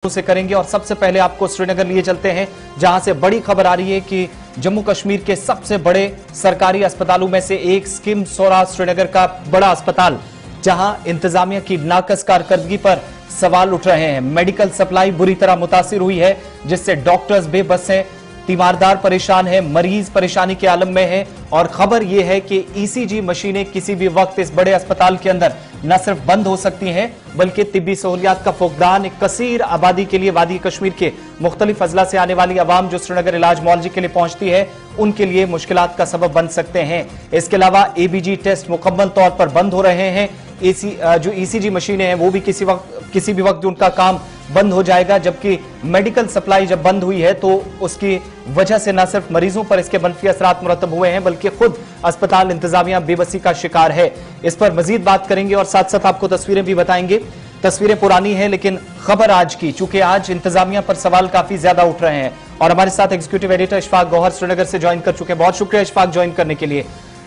से करेंगे और सबसे पहले आपको श्रीनगर लिए चलते हैं, जहां से बड़ी खबर आ रही है कि जम्मू कश्मीर के सबसे बड़े सरकारी अस्पतालों में से एक स्किम सोरा श्रीनगर का बड़ा अस्पताल, जहां इंतजामिया की नाकस कारकर्दगी पर सवाल उठ रहे हैं। मेडिकल सप्लाई बुरी तरह मुतासिर हुई है, जिससे डॉक्टर्स बेबस हैं, तीमारदार परेशान है, मरीज परेशानी के आलम में है। और खबर यह है कि ईसीजी मशीनें किसी भी वक्त इस बड़े अस्पताल के अंदर न सिर्फ बंद हो सकती हैं, बल्कि तिब्बी सहूलियात का फुकदान एक कसीर आबादी के लिए वादी कश्मीर के मुख्तलिफ अजला से आने वाली आवाम जो श्रीनगर इलाज मुआलजे के लिए पहुंचती है, उनके लिए मुश्किलात का सबब बन सकते हैं। इसके अलावा एबीजी टेस्ट मुकम्मल तौर पर बंद हो रहे हैं। जो ईसीजी मशीनें हैं वो भी किसी भी वक्त उनका काम बंद हो जाएगा, जबकि मेडिकल सप्लाई जब बंद हुई है तो उसकी वजह से न सिर्फ मरीजों पर इसके मनफी असरात मुरतब हुए हैं, बल्कि खुद अस्पताल इंतजामिया बेबसी का शिकार है। इस पर मजीद बात करेंगे और साथ साथ आपको तस्वीरें भी बताएंगे। तस्वीरें पुरानी हैं लेकिन खबर आज की, चूंकि आज इंतजामिया पर सवाल काफी ज्यादा उठ रहे हैं। और हमारे साथ एग्जीक्यूटिव एडिटर इशफाक गौहर श्रीनगर से ज्वाइन कर चुके हैं। बहुत शुक्रिया इशफाक ज्वाइन करने के लिए।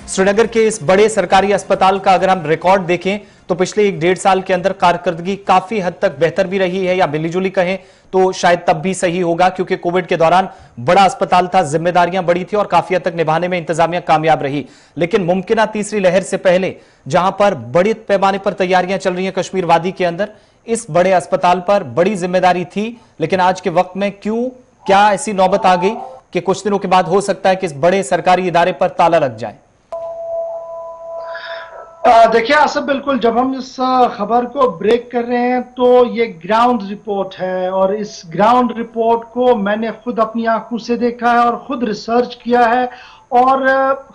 श्रीनगर के इस बड़े सरकारी अस्पताल का अगर हम रिकॉर्ड देखें तो पिछले 1-1.5 साल के अंदर कारकर्दगी काफी हद तक बेहतर भी रही है, या मिलीजुली कहें तो शायद तब भी सही होगा, क्योंकि कोविड के दौरान बड़ा अस्पताल था, जिम्मेदारियां बड़ी थी और काफी हद तक निभाने में इंतजामिया कामयाब रही। लेकिन मुमकिन तीसरी लहर से पहले, जहां पर बड़े पैमाने पर तैयारियां चल रही हैं कश्मीर वादी के अंदर, इस बड़े अस्पताल पर बड़ी जिम्मेदारी थी, लेकिन आज के वक्त में क्या ऐसी नौबत आ गई कि कुछ दिनों के बाद हो सकता है कि इस बड़े सरकारी इदारे पर ताला लग जाए? देखिए आसिफ, बिल्कुल जब हम इस खबर को ब्रेक कर रहे हैं तो ये ग्राउंड रिपोर्ट है, और इस ग्राउंड रिपोर्ट को मैंने खुद अपनी आंखों से देखा है और खुद रिसर्च किया है। और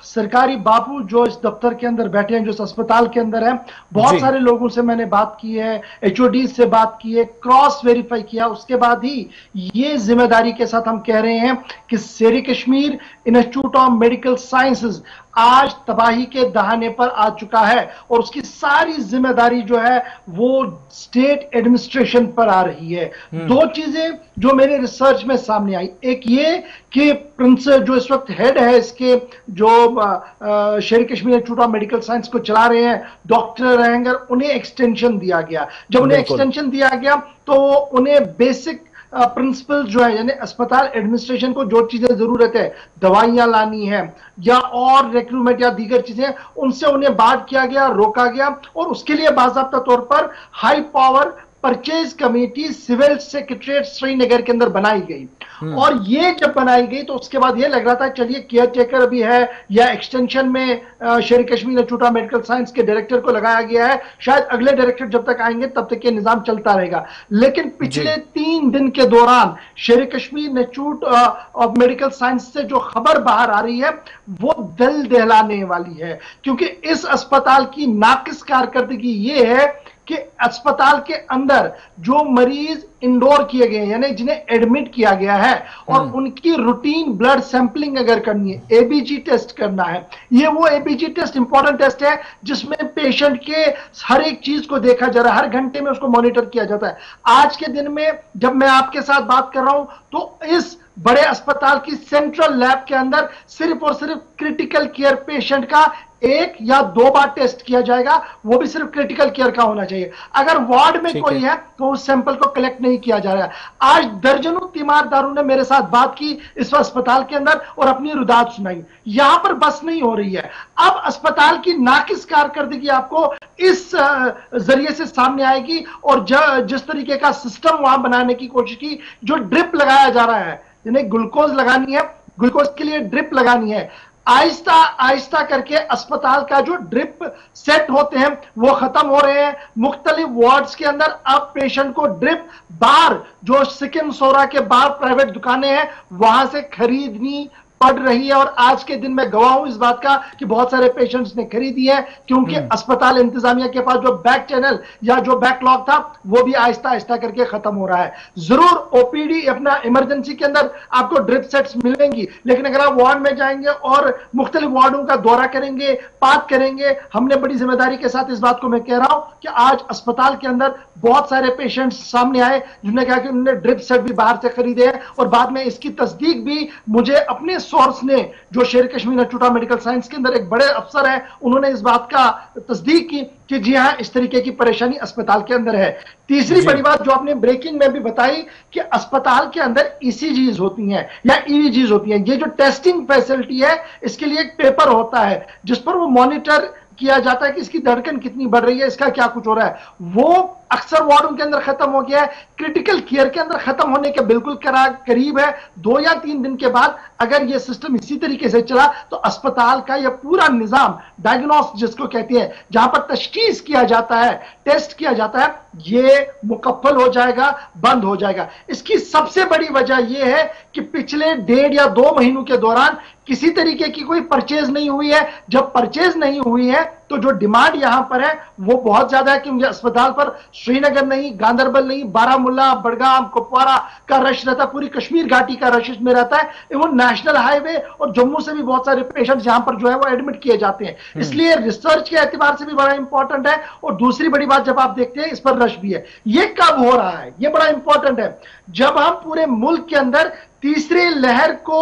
सरकारी बाबू जो इस दफ्तर के अंदर बैठे हैं, जो इस अस्पताल के अंदर है, बहुत सारे लोगों से मैंने बात की है, एचओडी से बात की है, क्रॉस वेरीफाई किया, उसके बाद ही ये जिम्मेदारी के साथ हम कह रहे हैं कि शेर Kashmir institute of medical sciences आज तबाही के दहाने पर आ चुका है, और उसकी सारी जिम्मेदारी जो है वो स्टेट एडमिनिस्ट्रेशन पर आ रही है। दो चीजें जो मेरे रिसर्च में सामने आई, एक ये कि प्रिंस जो इस वक्त हेड है इसके, जो शेर Kashmir institute of medical science को चला रहे हैं, डॉक्टर रहेंगे, उन्हें एक्सटेंशन दिया गया। जब उन्हें एक्सटेंशन दिया गया तो उन्हें बेसिक प्रिंसिपल जो है, यानी अस्पताल एडमिनिस्ट्रेशन को जो चीजें जरूरत है, दवाइयां लानी है या और रिक्रूटमेंट या दीगर चीजें, उनसे उन्हें बात किया गया, रोका गया, और उसके लिए बाकायदा तौर पर high power purchase committee civil secretariat Srinagar के अंदर बनाई गई। और ये जब बनाई गई तो उसके बाद ये लग रहा था चलिए केयर टेकर भी है, या एक्सटेंशन में शेर Kashmir institute of medical science के डायरेक्टर को लगाया गया है, शायद अगले डायरेक्टर जब तक आएंगे तब तक ये निजाम चलता रहेगा। लेकिन पिछले 3 दिन के दौरान शेर Kashmir institute of medical science से जो खबर बाहर आ रही है वो दिल दहलाने वाली है, क्योंकि इस अस्पताल की नाकिस कारकर्दगी ये है कि अस्पताल के अंदर जो मरीज इंडोर किए गए हैं, यानी जिन्हें एडमिट किया गया है, और उनकी रूटीन ब्लड सैंपलिंग अगर करनी है, एबीजी टेस्ट करना है, ये वो एबीजी टेस्ट इंपॉर्टेंट टेस्ट है जिसमें पेशेंट के हर एक चीज को देखा जा रहा है, हर घंटे में उसको मॉनिटर किया जाता है। आज के दिन में जब मैं आपके साथ बात कर रहा हूं तो इस बड़े अस्पताल की सेंट्रल लैब के अंदर सिर्फ और सिर्फ क्रिटिकल केयर पेशेंट का 1 या 2 बार टेस्ट किया जाएगा, वो भी सिर्फ क्रिटिकल केयर का होना चाहिए। अगर वार्ड में कोई है तो उस सैंपल को कलेक्ट नहीं किया जा रहा है। आज दर्जनों तीमारदारों ने मेरे साथ बात की इस अस्पताल के अंदर और अपनी रुदात सुनाई। यहां पर बस नहीं हो रही है। अब अस्पताल की नाकिस कारकर्दगी आपको इस जरिए से सामने आएगी, और जिस तरीके का सिस्टम वहां बनाने की कोशिश की, जो ड्रिप लगाया जा रहा है, जिन्हें ग्लूकोज लगानी है, ग्लूकोज के लिए ड्रिप लगानी है, आहिस्ता आहिस्ता करके अस्पताल का जो ड्रिप सेट होते हैं वो खत्म हो रहे हैं। मुख्तलिफ वार्ड्स के अंदर अब पेशेंट को ड्रिप बाहर, जो सिकिम सोरा के बाहर प्राइवेट दुकानें हैं, वहां से खरीदनी पड़ रही है। और आज के दिन में गवाह हूं इस बात का कि बहुत सारे पेशेंट्स ने खरीदी है, क्योंकि अस्पताल इंतजामिया के पास जो बैक चैनल या जो बैकलॉग था वो भी आहिस्ता आहिस्ता करके खत्म हो रहा है। जरूर ओपीडी अपना इमरजेंसी के अंदर आपको ड्रिप सेट्स मिलेंगी, लेकिन अगर आप वार्ड में जाएंगे और मुख्तलिफ वार्डों का दौरा करेंगे, बात करेंगे, हमने बड़ी जिम्मेदारी के साथ इस बात को मैं कह रहा हूं कि आज अस्पताल के अंदर बहुत सारे पेशेंट्स सामने आए जिन्होंने कहा कि उन्होंने ड्रिप सेट भी बाहर से खरीदे हैं, और बाद में इसकी तस्दीक भी मुझे अपने सोर्स ने, जो शेर Kashmir institute of medical science के अंदर एक बड़े अफसर है, उन्होंने इस बात का तस्दीक की कि जी हां, इस तरीके की परेशानी अस्पताल के अंदर है। तीसरी बड़ी बात जो आपने ब्रेकिंग में भी बताई कि अस्पताल के अंदर ईसीजीज होती हैं या ईवीजीज होती हैं। ये जो टेस्टिंग फैसिलिटी है, इसके लिए एक पेपर होता है जिस पर वो मॉनिटर किया जाता है कि इसकी धड़कन कितनी बढ़ रही है, इसका क्या कुछ हो रहा है। वो अक्सर वार्डों के अंदर खत्म हो गया है, क्रिटिकल केयर के अंदर खत्म होने के बिल्कुल करीब है। 2 या 3 दिन के बाद अगर ये सिस्टम इसी तरीके से चला तो अस्पताल का यह पूरा निजाम, डायग्नोस्ट जिसको कहते हैं, जहां पर तशखीस किया जाता है, टेस्ट किया जाता है, ये मुकम्मल हो जाएगा, बंद हो जाएगा। इसकी सबसे बड़ी वजह यह है कि पिछले 1.5 या 2 महीनों के दौरान किसी तरीके की कोई परचेज नहीं हुई है। जब परचेज नहीं हुई है तो जो डिमांड यहां पर है वो बहुत ज्यादा है, क्योंकि अस्पताल पर श्रीनगर नहीं, गांदरबल नहीं, बारामूला, बड़गाम, कुपवारा का रश रहता है, पूरी कश्मीर घाटी का रश इसमें रहता है। एवं नेशनल हाईवे और जम्मू से भी बहुत सारे पेशेंट्स यहां पर जो है वो एडमिट किए जाते हैं। इसलिए रिसर्च के एतबार से भी बड़ा इंपॉर्टेंट है। और दूसरी बड़ी बात, जब आप देखते हैं इस पर रश भी है, ये कब हो रहा है, ये बड़ा इंपॉर्टेंट है। जब हम पूरे मुल्क के अंदर तीसरी लहर को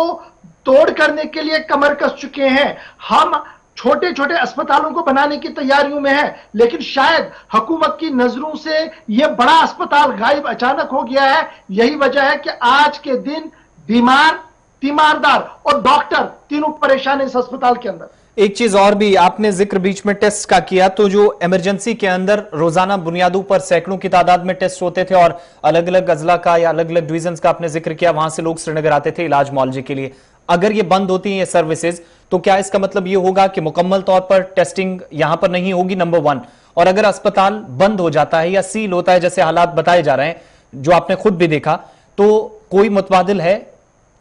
तोड़ करने के लिए कमर कस चुके हैं, हम छोटे छोटे अस्पतालों को बनाने की तैयारियों में है, लेकिन शायद हुकूमत की नजरों से यह बड़ा अस्पताल गायब अचानक हो गया है। यही वजह है कि आज के दिन बीमार, तीमारदार और डॉक्टर तीनों परेशान है इस अस्पताल के अंदर। एक चीज और भी आपने जिक्र बीच में टेस्ट का किया, तो जो इमरजेंसी के अंदर रोजाना बुनियादों पर सैकड़ों की तादाद में टेस्ट होते थे और अलग अलग अजला का या अलग अलग डिवीजन का आपने जिक्र किया, वहां से लोग श्रीनगर आते थे इलाज मुआवजे के लिए। अगर ये बंद होती है ये सर्विसेज, तो क्या इसका मतलब ये होगा कि मुकम्मल तौर पर टेस्टिंग यहां पर नहीं होगी, नंबर 1। और अगर अस्पताल बंद हो जाता है या सील होता है, जैसे हालात बताए जा रहे हैं, जो आपने खुद भी देखा, तो कोई मुतबादिल है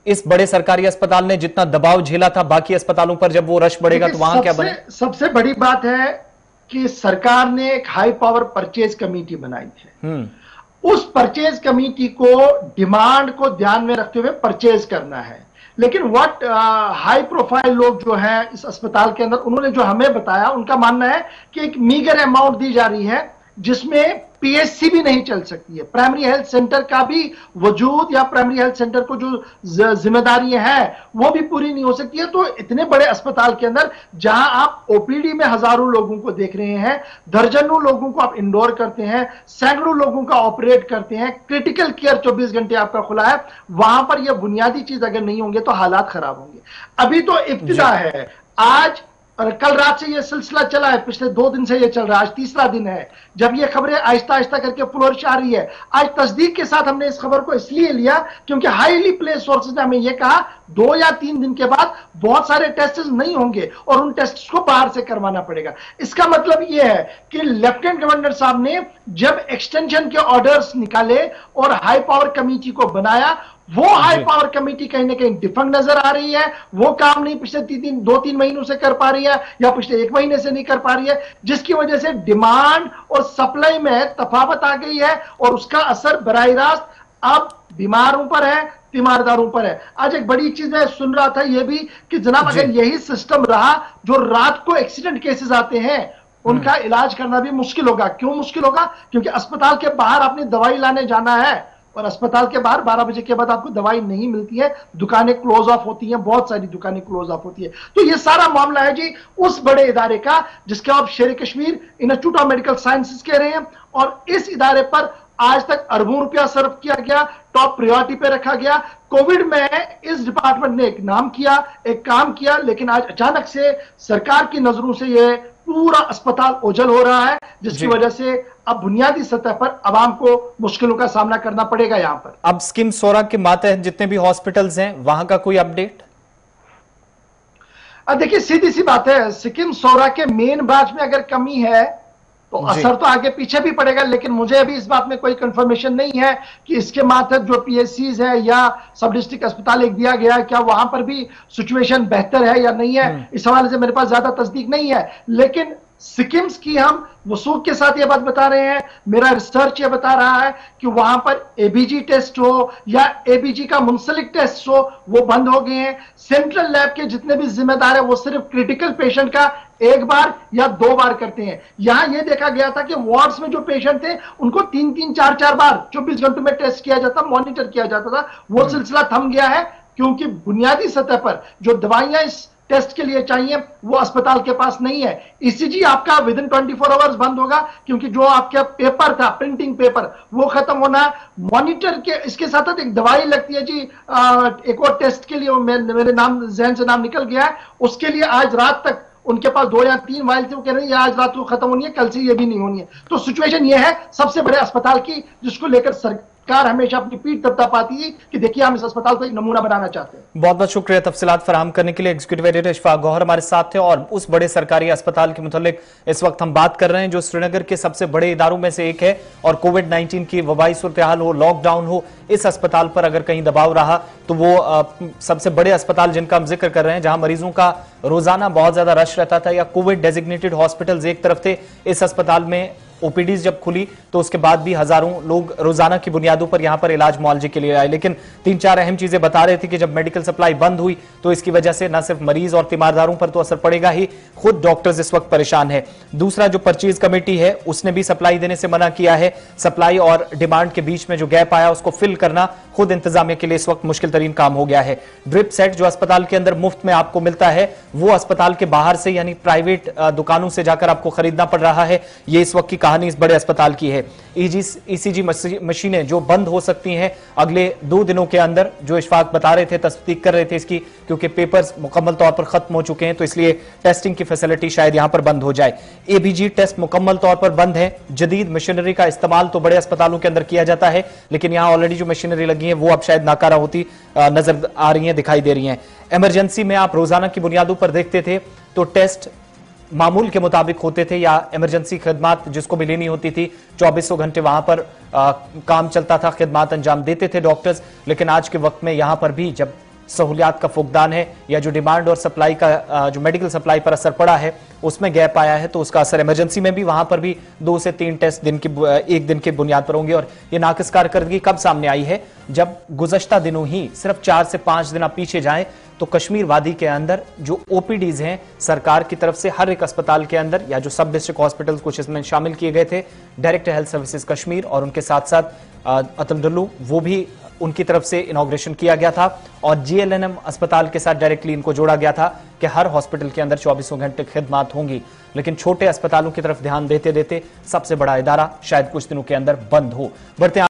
इस बड़े सरकारी अस्पताल ने जितना दबाव झेला था बाकी अस्पतालों पर, जब वो रश बढ़ेगा तो वहां क्या बने? सबसे बड़ी बात है कि सरकार ने एक हाई पावर परचेज कमेटी बनाई है। उस परचेज कमेटी को डिमांड को ध्यान में रखते हुए परचेज करना है। लेकिन व्हाट हाई प्रोफाइल लोग जो हैं इस अस्पताल के अंदर, उन्होंने जो हमें बताया, उनका मानना है कि एक मीगर अमाउंट दी जा रही है जिसमें पीएचसी भी नहीं चल सकती है, प्राइमरी हेल्थ सेंटर का भी वजूद या प्राइमरी हेल्थ सेंटर को जो जिम्मेदारियां हैं वो भी पूरी नहीं हो सकती है। तो इतने बड़े अस्पताल के अंदर जहां आप ओपीडी में हजारों लोगों को देख रहे हैं, दर्जनों लोगों को आप इंडोर करते हैं, सैकड़ों लोगों का ऑपरेट करते हैं, क्रिटिकल केयर 24 घंटे आपका खुला है, वहां पर यह बुनियादी चीज अगर नहीं होंगे तो हालात खराब होंगे। अभी तो इब्तिदा है, आज और कल रात से यह सिलसिला चला है, पिछले 2 दिन से यह चल रहा है, आज तीसरा दिन है जब यह खबरें आहिस्ता आहिस्ता करके फ्लोरिश आ रही है। आज तस्दीक के साथ हमने इस खबर को इसलिए लिया क्योंकि हाईली प्लेस सोर्सेज ने हमें यह कहा 2 या 3 दिन के बाद बहुत सारे टेस्ट नहीं होंगे और उन टेस्ट को बाहर से करवाना पड़ेगा। इसका मतलब यह है कि लेफ्टिनेंट गवर्नर साहब ने जब एक्सटेंशन के ऑर्डर्स निकाले और हाई पावर कमेटी को बनाया, वो हाई पावर कमेटी कहीं ना कहीं डिफंग नजर आ रही है। वो काम नहीं पिछले 2-3 महीनों से कर पा रही है या पिछले 1 महीने से नहीं कर पा रही है, जिसकी वजह से डिमांड और सप्लाई में तफावत आ गई है और उसका असर बराह रास्त अब बीमारों पर है, तीमारदारों पर है। आज एक बड़ी चीज मैं सुन रहा था यह भी कि जनाब अगर यही सिस्टम रहा, जो रात को एक्सीडेंट केसेस आते हैं उनका इलाज करना भी मुश्किल होगा। क्यों मुश्किल होगा? क्योंकि अस्पताल के बाहर आपने दवाई लाने जाना है और अस्पताल के बाहर 12 बजे के बाद आपको दवाई नहीं मिलती है, दुकानें क्लोज ऑफ होती हैं, बहुत सारी दुकानें क्लोज ऑफ होती है। तो ये सारा मामला है जी उस बड़े इदारे का जिसके आप शेर Kashmir institute of medical sciences कह रहे हैं, और इस इदारे पर आज तक अरबों रुपया सर्व किया गया, टॉप प्रायोरिटी पे रखा गया। कोविड में इस डिपार्टमेंट ने एक नाम किया, एक काम किया, लेकिन आज अचानक से सरकार की नजरों से यह पूरा अस्पताल ओझल हो रहा है, जिसकी वजह से अब बुनियादी सतह पर आवाम को मुश्किलों का सामना करना पड़ेगा। यहां पर अब स्कीम सोरा के मातहत जितने भी हॉस्पिटल्स हैं वहां का कोई अपडेट? देखिए सीधी सी बात है, सिक्किम सोरा के मेन ब्रांच में अगर कमी है तो असर तो आगे पीछे भी पड़ेगा, लेकिन मुझे अभी इस बात में कोई कंफर्मेशन नहीं है कि इसके मातहत जो पीएचसीज है या सब डिस्ट्रिक्ट अस्पताल एक दिया गया है, क्या वहां पर भी सिचुएशन बेहतर है या नहीं है। इस हवाले से मेरे पास ज्यादा तस्दीक नहीं है, लेकिन सिक्किम्स की हम वसूख के साथ ये बात बता रहे हैं, मेरा रिसर्च ये बता रहा है कि वहां पर एबीजी टेस्ट हो या एबीजी का मुंसलिक टेस्ट हो वो बंद हो गए हैं। सेंट्रल लैब के जितने भी जिम्मेदार है वो सिर्फ क्रिटिकल पेशेंट का 1 बार या 2 बार करते हैं। यहां यह देखा गया था कि वार्ड्स में जो पेशेंट थे उनको 3-3, 4-4 बार 24 घंटों में टेस्ट किया जाता, मॉनिटर किया जाता था। वो सिलसिला थम गया है। क्योंकि बुनियादी सतह पर जो दवाइयां इस टेस्ट के लिए चाहिए वो अस्पताल के पास नहीं है। ईसीजी आपका विद इन 24 आवर्स बंद होगा, क्योंकि जो आपका पेपर था, प्रिंटिंग पेपर, वो खत्म होना है। मॉनिटर के इसके साथ एक दवाई लगती है जी, एक और टेस्ट के लिए, मेरे नाम जहन से नाम निकल गया है, उसके लिए आज रात तक उनके पास 2 या 3 वाइल थे, वो कह रहे हैं ये आज रात को खत्म होनी है, कल से ये भी नहीं होनी है। तो सिचुएशन ये है सबसे बड़े अस्पताल की, जिसको लेकर सरकार हमेशा अपनी पीठ थपथपाती है कि देखिए हम इस अस्पताल को एक नमूना बनाना चाहते हैं। बहुत बहुत शुक्रिया तफसीलात फराहम करने के लिए। एग्जीक्यूटिव एडिटर इशफाक गौहर हमारे साथ थे और उस बड़े सरकारी अस्पताल के मुतालिक इस वक्त हम बात कर रहे हैं, जो श्रीनगर के सबसे बड़े इदारों में से एक है और कोविड-19 की वबाई सूरत हाल हो, लॉकडाउन हो, इस अस्पताल पर अगर कहीं दबाव रहा तो वो सबसे बड़े अस्पताल जिनका हम जिक्र कर रहे हैं, जहां मरीजों का रोजाना बहुत ज्यादा रश रहता था, या कोविड डेजिग्नेटेड हॉस्पिटल्स एक तरफ थे, इस अस्पताल में ओपीडीज जब खुली तो उसके बाद भी हजारों लोग रोजाना की बुनियादों पर यहां पर इलाज मुआलजे के लिए आए। लेकिन 3-4 अहम चीजें बता रहे थे कि जब मेडिकल सप्लाई बंद हुई तो इसकी वजह से न सिर्फ मरीज और तीमारदारों पर तो असर पड़ेगा ही, खुद डॉक्टर्स इस वक्त परेशान है। दूसरा, जो परचेज कमेटी है उसने भी सप्लाई देने से मना किया है। सप्लाई और डिमांड के बीच में जो गैप आया उसको फिल करना खुद इंतजामिया के लिए इस वक्त मुश्किल तरीन काम हो गया है। ड्रिप सेट जो अस्पताल के अंदर मुफ्त में आपको मिलता है, वो अस्पताल के बाहर से यानी प्राइवेट दुकानों से जाकर आपको खरीदना पड़ रहा है। ये इस वक्त की कहानी इस बड़े अस्पताल की है। ईसीजी मशीनें जो बंद हो सकती हैं अगले 2 दिनों के अंदर, जो इशफाक बता रहे थे, तस्दीक कर रहे थे इसकी, क्योंकि पेपर्स मुकम्मल तौर पर खत्म हो चुके हैं तो इसलिए टेस्टिंग की फैसिलिटी शायद यहां पर बंद हो जाए। एबीजी टेस्ट मुकम्मल तौर पर बंद है। जदीद मशीनरी का इस्तेमाल तो बड़े अस्पतालों के अंदर किया जाता है, लेकिन यहां ऑलरेडी जो मशीनरी लगी है वो अब शायद नाकारा होती नजर आ रही है, दिखाई दे रही है। इमरजेंसी में आप रोजाना की बुनियादों पर देखते थे तो टेस्ट मामूल के मुताबिक होते थे, या इमरजेंसी खिदमात जिसको भी लेनी होती थी 2400 घंटे वहां पर काम चलता था, खिदमात अंजाम देते थे डॉक्टर्स। लेकिन आज के वक्त में यहां पर भी जब सहूलियात का फुकदान है या जो डिमांड और सप्लाई का जो मेडिकल सप्लाई पर असर पड़ा है उसमें गैप आया है, तो उसका असर इमरजेंसी में भी वहां पर भी 2 से 3 टेस्ट एक दिन की बुनियाद पर होंगे। और ये नाकिस कारकर्दगी कब सामने आई है, जब गुज़श्ता दिनों ही सिर्फ 4 से 5 दिन आप पीछे जाएं तो कश्मीर वादी के अंदर जो ओपीडीज हैं सरकार की तरफ से हर एक अस्पताल के अंदर, या जो सब डिस्ट्रिक्ट हॉस्पिटल्स कुछ इसमें शामिल किए गए थे, डायरेक्टर हेल्थ सर्विसेज कश्मीर और उनके साथ साथ अतुल डुल्लू, वो भी उनकी तरफ से इनॉग्रेशन किया गया था। और जीएलएनएम अस्पताल के साथ डायरेक्टली इनको जोड़ा गया था कि हर हॉस्पिटल के अंदर 24 घंटे खिदमात होंगी। लेकिन छोटे अस्पतालों की तरफ ध्यान देते देते सबसे बड़ा इदारा शायद कुछ दिनों के अंदर बंद हो। बढ़ते